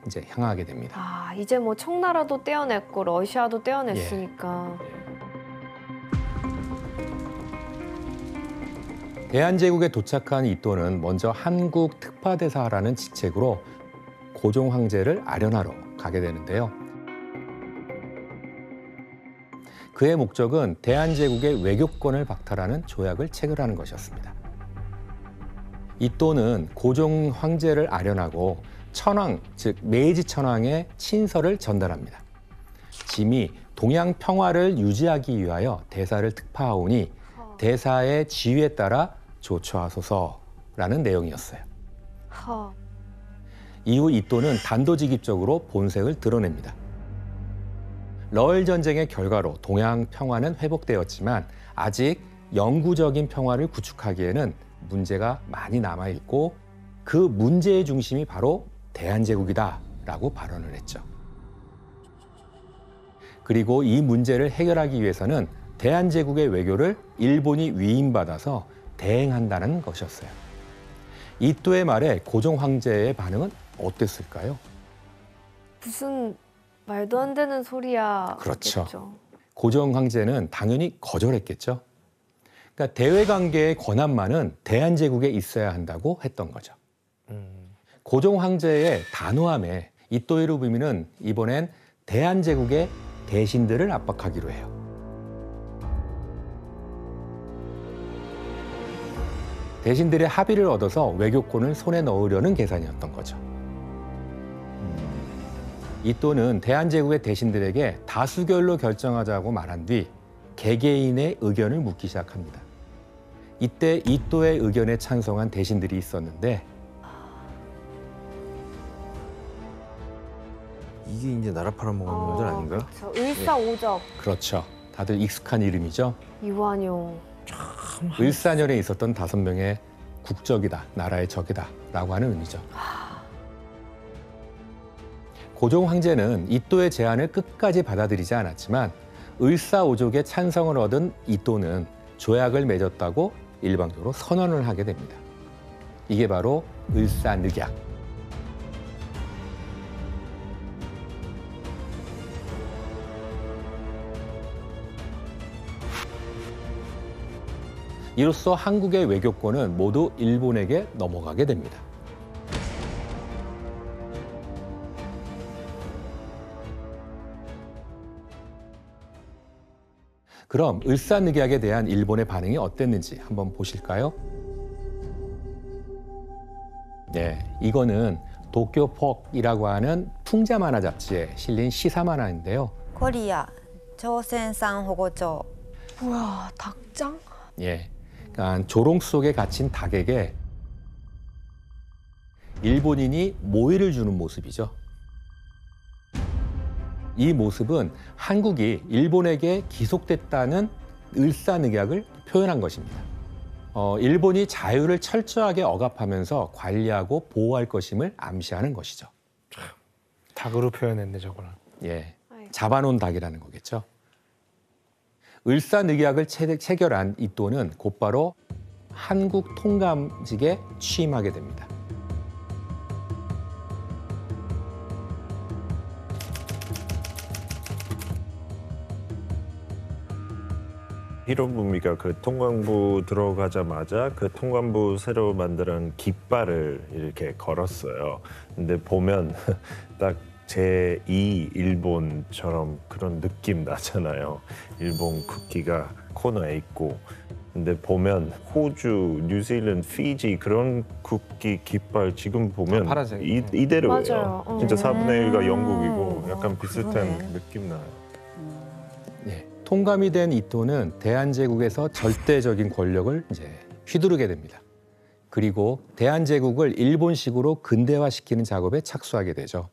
이제 향하게 됩니다.
아, 이제 뭐 청나라도 떼어냈고 러시아도 떼어냈으니까.
대한제국에 도착한 이토는 먼저 한국 특파대사라는 직책으로 고종 황제를 아련하러 가게 되는데요. 그의 목적은 대한제국의 외교권을 박탈하는 조약을 체결하는 것이었습니다. 이토는 고종 황제를 아련하고 천황, 즉 메이지 천황의 친서를 전달합니다. 짐이 동양 평화를 유지하기 위하여 대사를 특파하오니 대사의 지휘에 따라 조처하소서라는 내용이었어요. 이후 이토는 단도직입적으로 본색을 드러냅니다. 러일 전쟁의 결과로 동양 평화는 회복되었지만 아직 영구적인 평화를 구축하기에는 문제가 많이 남아있고 그 문제의 중심이 바로 대한제국이다라고 발언을 했죠. 그리고 이 문제를 해결하기 위해서는 대한제국의 외교를 일본이 위임받아서 대행한다는 것이었어요. 이토의 말에 고종 황제의 반응은 어땠을까요?
무슨 말도 안 되는 소리야.
그렇죠.
그랬죠.
고종 황제는 당연히 거절했겠죠. 그러니까 대외 관계의 권한만은 대한제국에 있어야 한다고 했던 거죠. 고종 황제의 단호함에 이토 히로부미는 이번엔 대한제국의 대신들을 압박하기로 해요. 대신들의 합의를 얻어서 외교권을 손에 넣으려는 계산이었던 거죠. 이토는 대한제국의 대신들에게 다수결로 결정하자고 말한 뒤 개개인의 의견을 묻기 시작합니다. 이때 이토의 의견에 찬성한 대신들이 있었는데
이게 이제 나라 팔아먹는 것들 아닌가?
그렇죠. 을사오적,
그렇죠. 다들 익숙한 이름이죠.
유한용.
을사년에 있었던 5명의 국적이다, 나라의 적이다 라고 하는 의미죠. 고종 황제는 이토의 제안을 끝까지 받아들이지 않았지만 을사오족의 찬성을 얻은 이토는 조약을 맺었다고 일방적으로 선언을 하게 됩니다. 이게 바로 을사늑약. 이로써 한국의 외교권은 모두 일본에게 넘어가게 됩니다. 그럼 을사늑약에 대한 일본의 반응이 어땠는지 한번 보실까요? 네, 이거는 도쿄폭이라고 하는 풍자 만화 잡지에 실린 시사 만화인데요.
코리아朝鮮産保護庁
우와, 닭장?
예, 그러니까 조롱 속에 갇힌 닭에게 일본인이 모이를 주는 모습이죠. 이 모습은 한국이 일본에게 기속됐다는 을사늑약을 표현한 것입니다. 일본이 자유를 철저하게 억압하면서 관리하고 보호할 것임을 암시하는 것이죠.
닭으로 표현했네 저거는.
예, 잡아놓은 닭이라는 거겠죠. 을사늑약을 체결한 이토는 곧바로 한국 통감직에 취임하게 됩니다.
히로부미가 그 통감부 들어가자마자 그 통감부 새로 만든 깃발을 이렇게 걸었어요. 근데 보면 딱 제2 일본처럼 그런 느낌 나잖아요. 일본 국기가 코너에 있고. 근데 보면 호주, 뉴질랜드, 피지 그런 국기 깃발 지금 보면
파란색.
이대로예요.
맞아요.
진짜 4분의 1가 영국이고 약간 비슷한
그러네.
느낌 나요.
네, 통감이 된 이토는 대한제국에서 절대적인 권력을 이제 휘두르게 됩니다. 그리고 대한제국을 일본식으로 근대화시키는 작업에 착수하게 되죠.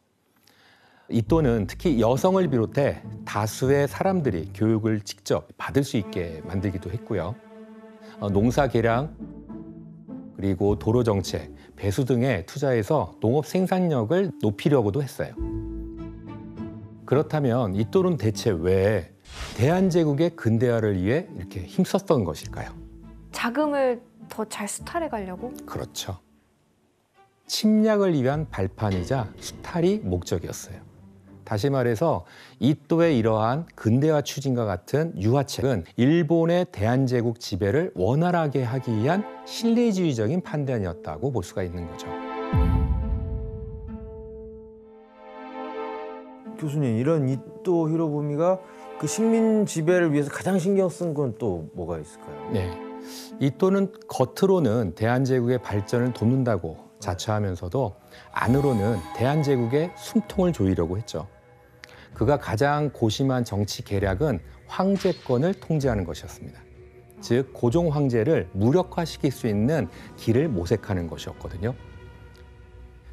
이토는 특히 여성을 비롯해 다수의 사람들이 교육을 직접 받을 수 있게 만들기도 했고요. 농사 개량, 그리고 도로 정책, 배수 등에 투자해서 농업 생산력을 높이려고도 했어요. 그렇다면 이토는 대체 왜 대한제국의 근대화를 위해 이렇게 힘썼던 것일까요?
자금을 더 잘 수탈해 가려고?
그렇죠. 침략을 위한 발판이자 수탈이 목적이었어요. 다시 말해서 이토의 이러한 근대화 추진과 같은 유화책은 일본의 대한제국 지배를 원활하게 하기 위한 실리주의적인 판단이었다고 볼 수가 있는 거죠.
교수님, 이런 이토 히로부미가 그 식민 지배를 위해서 가장 신경 쓴 건 또 뭐가 있을까요?
네, 이토는 겉으로는 대한제국의 발전을 돕는다고 자처하면서도 안으로는 대한제국의 숨통을 조이려고 했죠. 그가 가장 고심한 정치 계략은 황제권을 통제하는 것이었습니다. 즉 고종 황제를 무력화시킬 수 있는 길을 모색하는 것이었거든요.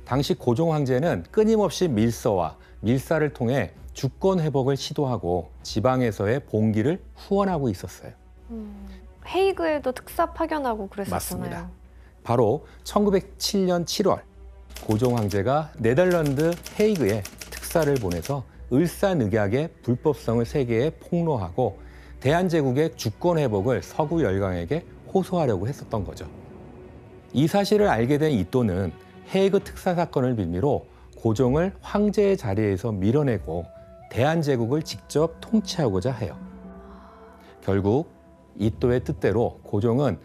당시 고종 황제는 끊임없이 밀서와 밀사를 통해 주권 회복을 시도하고 지방에서의 봉기를 후원하고 있었어요.
헤이그에도 특사 파견하고 그랬었잖아요.
맞습니다. 바로 1907년 7월 고종 황제가 네덜란드 헤이그에 특사를 보내서 을사늑약의 불법성을 세계에 폭로하고 대한제국의 주권 회복을 서구 열강에게 호소하려고 했었던 거죠. 이 사실을 알게 된 이토는 헤이그 특사 사건을 빌미로 고종을 황제의 자리에서 밀어내고 대한제국을 직접 통치하고자 해요. 결국 이또의 뜻대로 고종은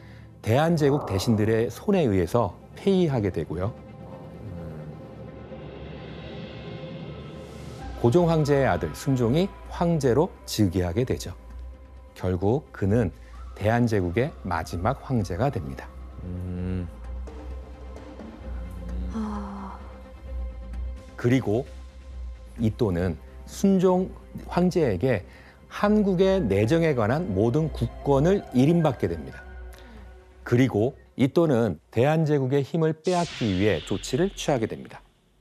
대한제국 대신들의 손에 의해서 폐위하게 되고요. 고종 황제의 아들 순종이 황제로 즉위하게 되죠. 결국 그는 대한제국의 마지막 황제가 됩니다. 그리고 이또는 순종 황제에게 한국의 내정에 관한 모든 국권을 일임받게 됩니다. 그리고 이또는 대한제국의 힘을 빼앗기 위해 조치를 취하게 됩니다.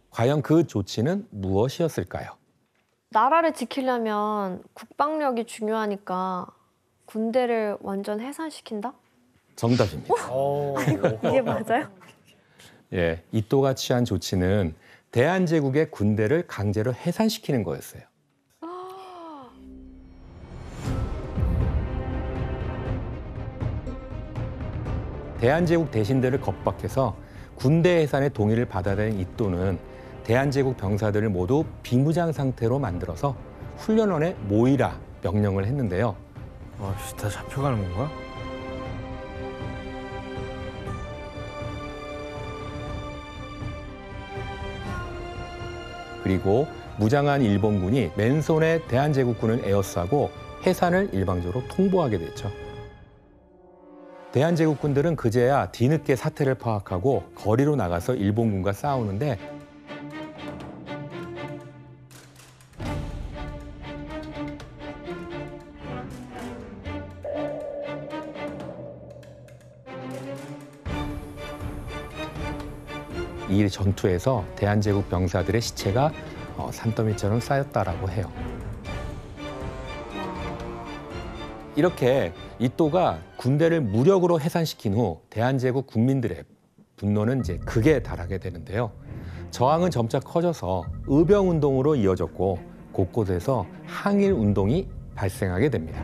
과연 그 조치는 무엇이었을까요?
나라를 지키려면 국방력이 중요하니까 군대를 완전 해산시킨다?
정답입니다.
이게 맞아요?
예, 이또가 취한 조치는 대한제국의 군대를 강제로 해산시키는 거였어요. 대한제국 대신들을 겁박해서 군대 해산의 동의를 받아낸 이또는 대한제국 병사들을 모두 비무장 상태로 만들어서 훈련원에 모이라 명령을 했는데요.
와, 다 잡혀가는 건가?
그리고 무장한 일본군이 맨손에 대한제국군을 에워싸고 해산을 일방적으로 통보하게 됐죠. 대한제국군들은 그제야 뒤늦게 사태를 파악하고 거리로 나가서 일본군과 싸우는데 이 전투에서 대한제국 병사들의 시체가 산더미처럼 쌓였다라고 해요. 이렇게 이또가 군대를 무력으로 해산시킨 후 대한제국 국민들의 분노는 이제 극에 달하게 되는데요. 저항은 점차 커져서 의병운동으로 이어졌고 곳곳에서 항일운동이 발생하게 됩니다.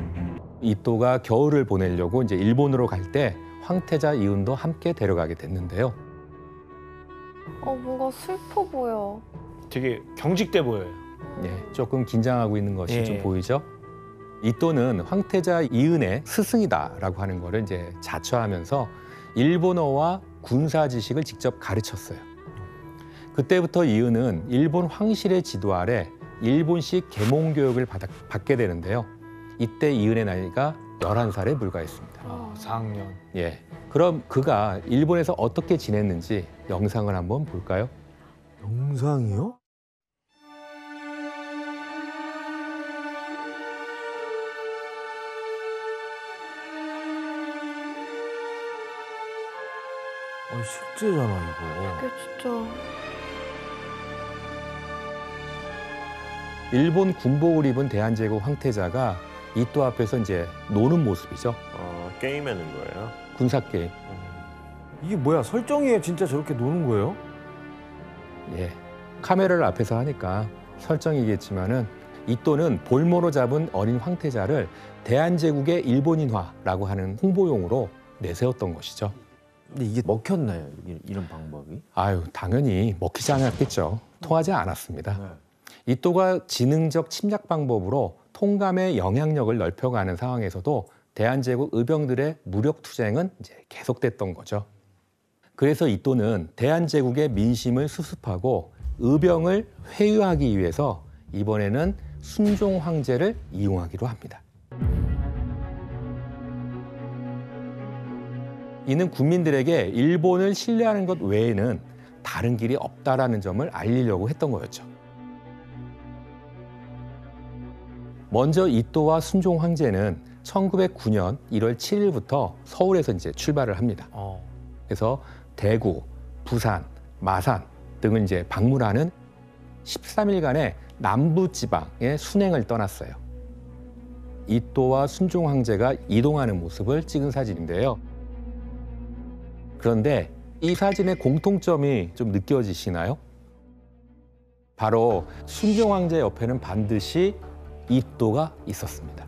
이또가 겨울을 보내려고 이제 일본으로 갈 때 황태자 이은도 함께 데려가게 됐는데요.
뭔가 슬퍼 보여.
되게 경직돼 보여요.
예, 조금 긴장하고 있는 것이
예.
좀 보이죠? 이또는 황태자 이은의 스승이다라고 하는 거를 이제 자처하면서 일본어와 군사 지식을 직접 가르쳤어요. 그때부터 이은은 일본 황실의 지도 아래 일본식 계몽 교육을 받게 되는데요. 이때 이은의 나이가 11살에 불과했습니다.
4학년.
예, 그럼 그가 일본에서 어떻게 지냈는지 영상을 한번 볼까요?
영상이요? 실제잖아 이거.
이게 진짜.
일본 군복을 입은 대한제국 황태자가 이또 앞에서 이제 노는 모습이죠.
게임하는 거예요.
군사 게임.
이게 뭐야? 설정이에 진짜 저렇게 노는 거예요?
예, 카메라를 앞에서 하니까 설정이겠지만은 이또는 볼모로 잡은 어린 황태자를 대한제국의 일본인화라고 하는 홍보용으로 내세웠던 것이죠.
근데 이게 먹혔나요? 이런 방법이?
아유, 당연히 먹히지 않았겠죠. 통하지 않았습니다.
네.
이또가 지능적 침략 방법으로 통감의 영향력을 넓혀가는 상황에서도 대한제국 의병들의 무력 투쟁은 이제 계속됐던 거죠. 그래서 이또는 대한제국의 민심을 수습하고 의병을 회유하기 위해서 이번에는 순종 황제를 이용하기로 합니다. 이는 국민들에게 일본을 신뢰하는 것 외에는 다른 길이 없다라는 점을 알리려고 했던 거였죠. 먼저 이또와 순종 황제는 1909년 1월 7일부터 서울에서 이제 출발을 합니다. 그래서 대구, 부산, 마산 등을 이제 방문하는 13일간의 남부 지방의 순행을 떠났어요. 이또와 순종 황제가 이동하는 모습을 찍은 사진인데요. 그런데 이 사진의 공통점이 좀 느껴지시나요? 바로 순종 황제 옆에는 반드시 이또가 있었습니다.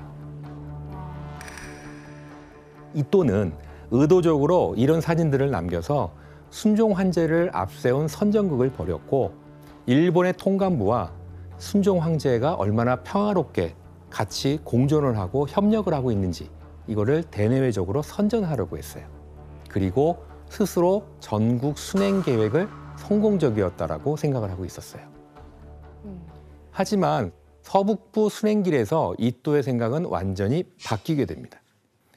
이또는 의도적으로 이런 사진들을 남겨서 순종 황제를 앞세운 선전극을 벌였고 일본의 통감부와 순종 황제가 얼마나 평화롭게 같이 공존을 하고 협력을 하고 있는지 이거를 대내외적으로 선전하려고 했어요. 그리고 스스로 전국 순행 계획을 성공적이었다라고 생각을 하고 있었어요. 하지만 서북부 순행길에서 이또의 생각은 완전히 바뀌게 됩니다.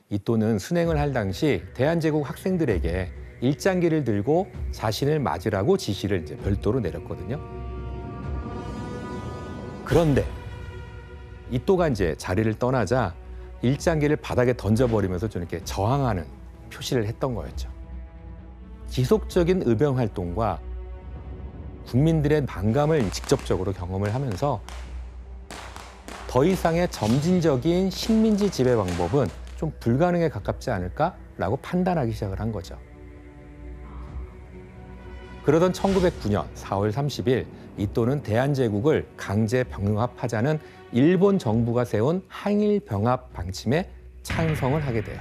이또는 순행을 할 당시 대한제국 학생들에게 일장기를 들고 자신을 맞으라고 지시를 이제 별도로 내렸거든요. 그런데 이또가 이제 자리를 떠나자 일장기를 바닥에 던져버리면서 좀 이렇게 저항하는 표시를 했던 거였죠. 지속적인 의병 활동과 국민들의 반감을 직접적으로 경험을 하면서 더 이상의 점진적인 식민지 지배 방법은 좀 불가능에 가깝지 않을까라고 판단하기 시작을 한 거죠. 그러던 1909년 4월 30일 이또는 대한제국을 강제 병합하자는 일본 정부가 세운 항일 병합 방침에 찬성을 하게 돼요.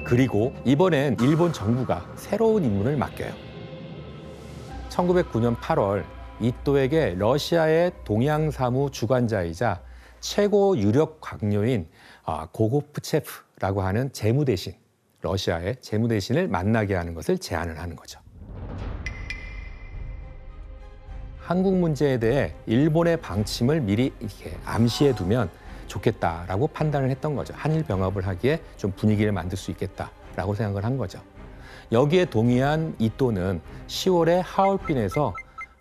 그리고 이번엔 일본 정부가 새로운 임무를 맡겨요. 1909년 8월 이또에게 러시아의 동양사무 주관자이자 최고 유력 관료인 고고프체프라고 하는 재무대신, 러시아의 재무대신을 만나게 하는 것을 제안을 하는 거죠. 한국 문제에 대해 일본의 방침을 미리 이렇게 암시해 두면 좋겠다라고 판단을 했던 거죠. 한일 병합을 하기에 좀 분위기를 만들 수 있겠다라고 생각을 한 거죠. 여기에 동의한 이또는 10월에 하얼빈에서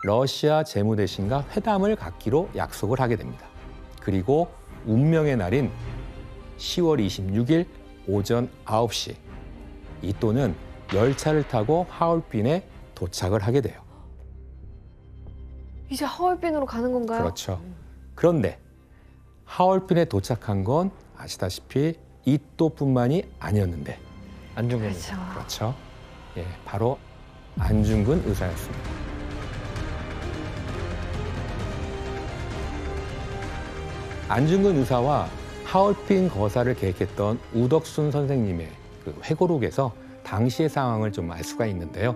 러시아 재무대신과 회담을 갖기로 약속을 하게 됩니다. 그리고 운명의 날인 10월 26일 오전 9시 이또는 열차를 타고 하얼빈에 도착을 하게 돼요.
이제 하얼빈으로 가는 건가요?
그렇죠. 그런데 하얼빈에 도착한 건 아시다시피 이또뿐만이 아니었는데
안중근
그렇죠.
그렇죠. 예, 바로 안중근 의사였습니다. 안중근 의사와 하얼빈 거사를 계획했던 우덕순 선생님의 그 회고록에서 당시의 상황을 좀 알 수가 있는데요.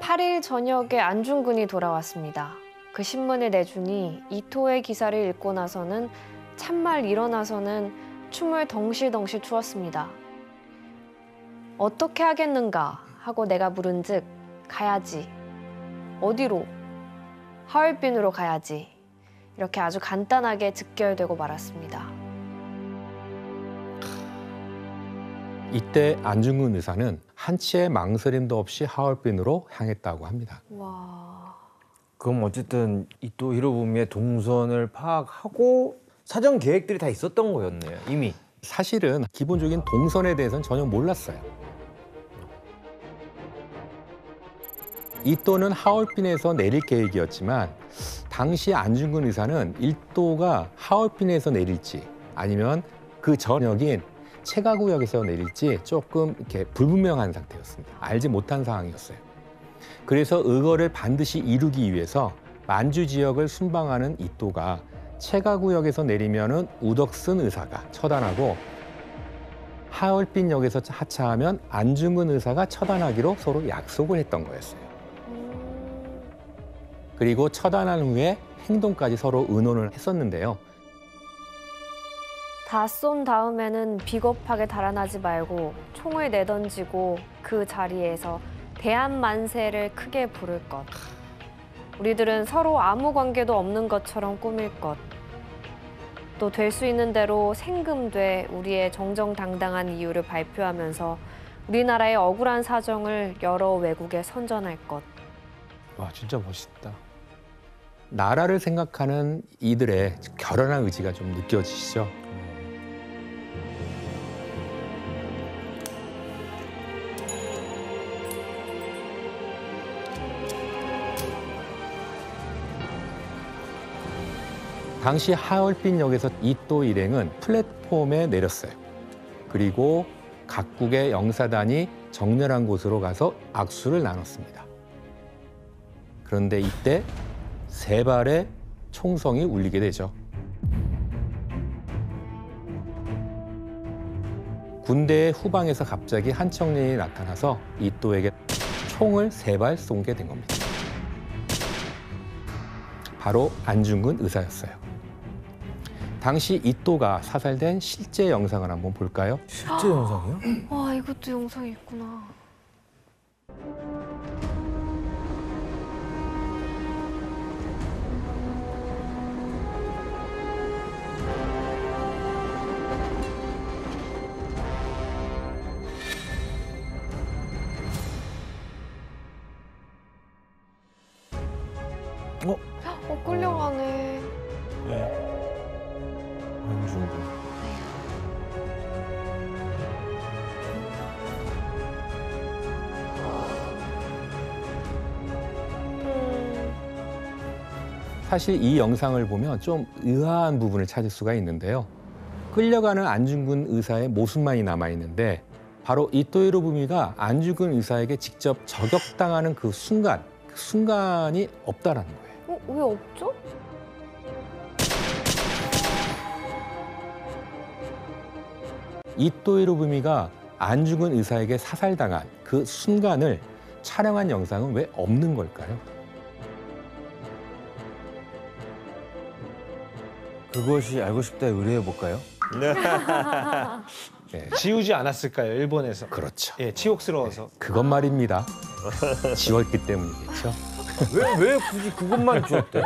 8일 저녁에 안중근이 돌아왔습니다. 그 신문을 내주니 이토의 기사를 읽고 나서는 참말 일어나서는 춤을 덩실덩실 추었습니다. 어떻게 하겠는가 하고 내가 물은즉 가야지. 어디로? 하얼빈으로 가야지. 이렇게 아주 간단하게 즉결되고 말았습니다.
이때 안중근 의사는 한치의 망설임도 없이 하얼빈으로 향했다고 합니다.
와.
그럼 어쨌든 이또 히로부미의 동선을 파악하고 사전 계획들이 다 있었던 거였네요, 이미.
사실은 기본적인 동선에 대해서는 전혀 몰랐어요. 이또는 하얼빈에서 내릴 계획이었지만 당시 안중근 의사는 이또가 하얼빈에서 내릴지 아니면 그 저녁인 체가구역에서 내릴지 조금 이렇게 불분명한 상태였습니다. 알지 못한 상황이었어요. 그래서 의거를 반드시 이루기 위해서 만주 지역을 순방하는 이또가 체가구역에서 내리면은 우덕순 의사가 처단하고 하얼빈역에서 하차하면 안중근 의사가 처단하기로 서로 약속을 했던 거였어요. 그리고 처단한 후에 행동까지 서로 의논을 했었는데요.
다 쏜 다음에는 비겁하게 달아나지 말고 총을 내던지고 그 자리에서 대한만세를 크게 부를 것. 우리들은 서로 아무 관계도 없는 것처럼 꾸밀 것. 또 될 수 있는 대로 생금돼 우리의 정정당당한 이유를 발표하면서 우리나라의 억울한 사정을 여러 외국에 선전할 것.
와 진짜 멋있다.
나라를 생각하는 이들의 결연한 의지가 좀 느껴지시죠? 당시 하얼빈역에서 이또 일행은 플랫폼에 내렸어요. 그리고 각국의 영사단이 정렬한 곳으로 가서 악수를 나눴습니다. 그런데 이때 세 발의 총성이 울리게 되죠. 군대의 후방에서 갑자기 한 청년이 나타나서 이토에게 총을 3발 쏜게 된 겁니다. 바로 안중근 의사였어요. 당시 이토가 사살된 실제 영상을 한번 볼까요?
실제 영상이요?
와, 이것도 영상이 있구나. 끌려가네.
안중근.
사실 이 영상을 보면 좀 의아한 부분을 찾을 수가 있는데요. 끌려가는 안중근 의사의 모습만이 남아있는데 바로 이토 히로부미가 안중근 의사에게 직접 저격당하는 그 순간이 없다라는 거예요.
왜 없죠?
이토 히로부미가 안중근 의사에게 사살당한 그 순간을 촬영한 영상은 왜 없는 걸까요?
그것이 알고 싶다 의뢰해 볼까요?
네,
지우지 않았을까요? 일본에서.
그렇죠.
예, 치욕스러워서.
그것 말입니다. 지웠기 때문이겠죠.
왜 굳이 그것만 지웠대?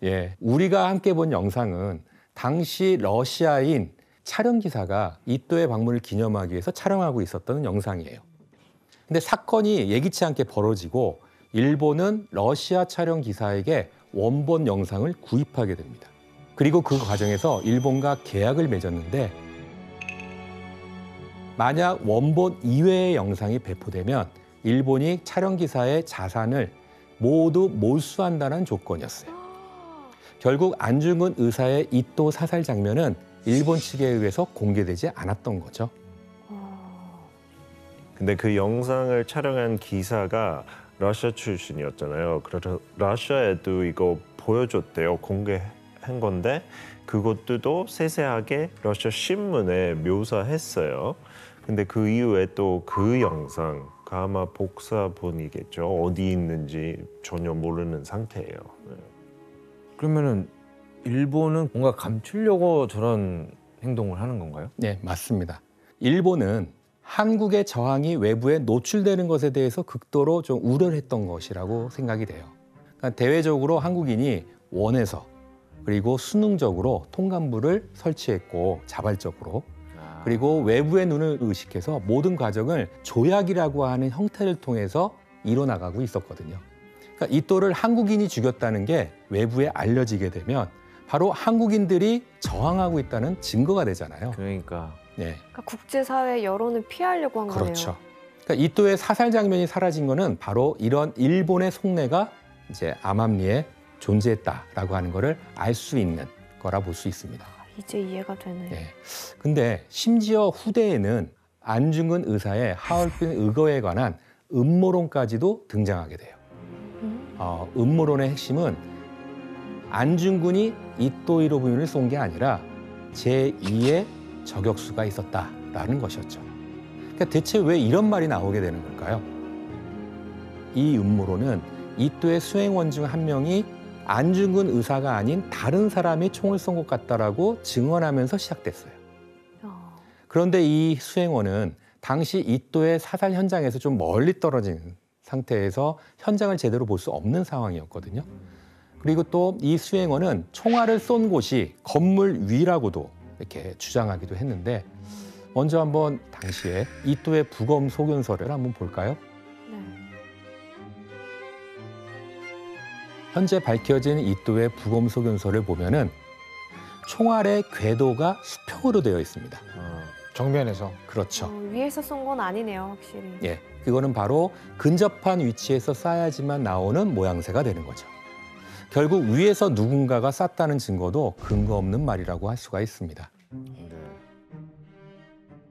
예, 우리가 함께 본 영상은 당시 러시아인 촬영 기사가 이토의 방문을 기념하기 위해서 촬영하고 있었던 영상이에요. 근데 사건이 예기치 않게 벌어지고 일본은 러시아 촬영 기사에게 원본 영상을 구입하게 됩니다. 그리고 그 과정에서 일본과 계약을 맺었는데 만약 원본 이외의 영상이 배포되면 일본이 촬영 기사의 자산을 모두 몰수한다는 조건이었어요. 결국 안중근 의사의 이토 사살 장면은 일본 측에 의해서 공개되지 않았던 거죠.
근데 그 영상을 촬영한 기사가 러시아 출신이었잖아요. 그래서 러시아에도 이거 보여줬대요. 공개한 건데 그것도 세세하게 러시아 신문에 묘사했어요. 근데 그 이후에 또 그 영상 아마 복사본이겠죠. 어디 있는지 전혀 모르는 상태예요. 네.
그러면은 일본은 뭔가 감추려고 저런 행동을 하는 건가요?
네, 맞습니다. 일본은 한국의 저항이 외부에 노출되는 것에 대해서 극도로 좀 우려를 했던 것이라고 생각이 돼요. 그러니까 대외적으로 한국인이 원해서 그리고 수능적으로 통감부를 설치했고 자발적으로 그리고 외부의 눈을 의식해서 모든 과정을 조약이라고 하는 형태를 통해서 이뤄나가고 있었거든요. 그러니까 이토를 한국인이 죽였다는 게 외부에 알려지게 되면 바로 한국인들이 저항하고 있다는 증거가 되잖아요.
그러니까.
네,
그러니까 국제사회 여론을 피하려고 한
그렇죠.
거네요.
그러니까 이토의 사살 장면이 사라진 거는 바로 이런 일본의 속내가 이제 암암리에 존재했다라고 하는 거를 알 수 있는 거라 볼 수 있습니다.
이제 이해가 되네.
네. 근데 심지어 후대에는 안중근 의사의 하얼빈 의거에 관한 음모론까지도 등장하게 돼요. 음모론의 핵심은 안중근이 이토 히로부미를 쏜 게 아니라 제2의 저격수가 있었다라는 것이었죠. 그러니까 대체 왜 이런 말이 나오게 되는 걸까요? 이 음모론은 이토의 수행원 중 한 명이 안중근 의사가 아닌 다른 사람이 총을 쏜 것 같다라고 증언하면서 시작됐어요. 그런데 이 수행원은 당시 이토의 사살 현장에서 좀 멀리 떨어진 상태에서 현장을 제대로 볼 수 없는 상황이었거든요. 그리고 또 이 수행원은 총알을 쏜 곳이 건물 위라고도 이렇게 주장하기도 했는데 먼저 한번 당시에 이토의 부검 소견서를 한번 볼까요?
네.
현재 밝혀진 이토의 부검 소견서를 보면은 총알의 궤도가 수평으로 되어 있습니다.
정면에서.
그렇죠.
위에서 쏜 건 아니네요, 확실히.
예, 그거는 바로 근접한 위치에서 쏴야지만 나오는 모양새가 되는 거죠. 결국 위에서 누군가가 쐈다는 증거도 근거 없는 말이라고 할 수가 있습니다.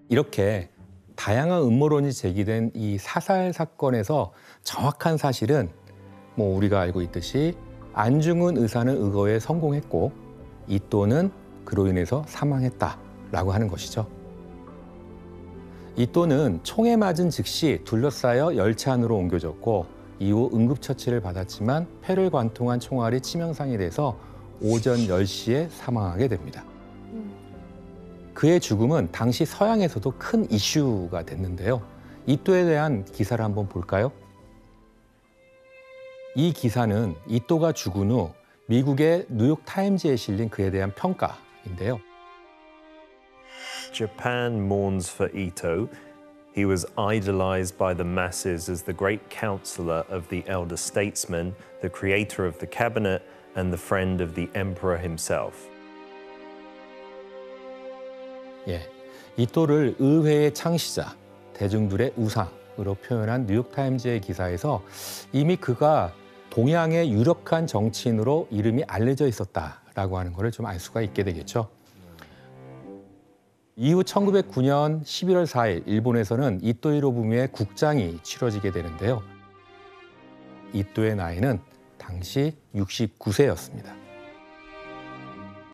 이렇게 다양한 음모론이 제기된 이 사살 사건에서 정확한 사실은 뭐 우리가 알고 있듯이 안중근 의사는 의거에 성공했고 이토는 그로 인해서 사망했다라고 하는 것이죠. 이또는 총에 맞은 즉시 둘러싸여 열차 안으로 옮겨졌고 이후 응급처치를 받았지만 폐를 관통한 총알이 치명상이 돼서 오전 10시에 사망하게 됩니다. 그의 죽음은 당시 서양에서도 큰 이슈가 됐는데요. 이또에 대한 기사를 한번 볼까요? 이 기사는 이또가 죽은 후 미국의 뉴욕 타임즈에 실린 그에 대한 평가인데요.
Japan mourns for Ito. He was idolized by the masses as the great counselor of the elder statesman, the creator of the cabinet, and the friend of the emperor himself.
예, 이또를 의회의 창시자, 대중들의 우상으로 표현한 뉴욕타임즈의 기사에서 이미 그가 동양의 유력한 정치인으로 이름이 알려져 있었다라고 하는 것을 좀 알 수가 있게 되겠죠. 이후 1909년 11월 4일 일본에서는 이또 히로부미의 국장이 치러지게 되는데요. 이또의 나이는 당시 69세였습니다.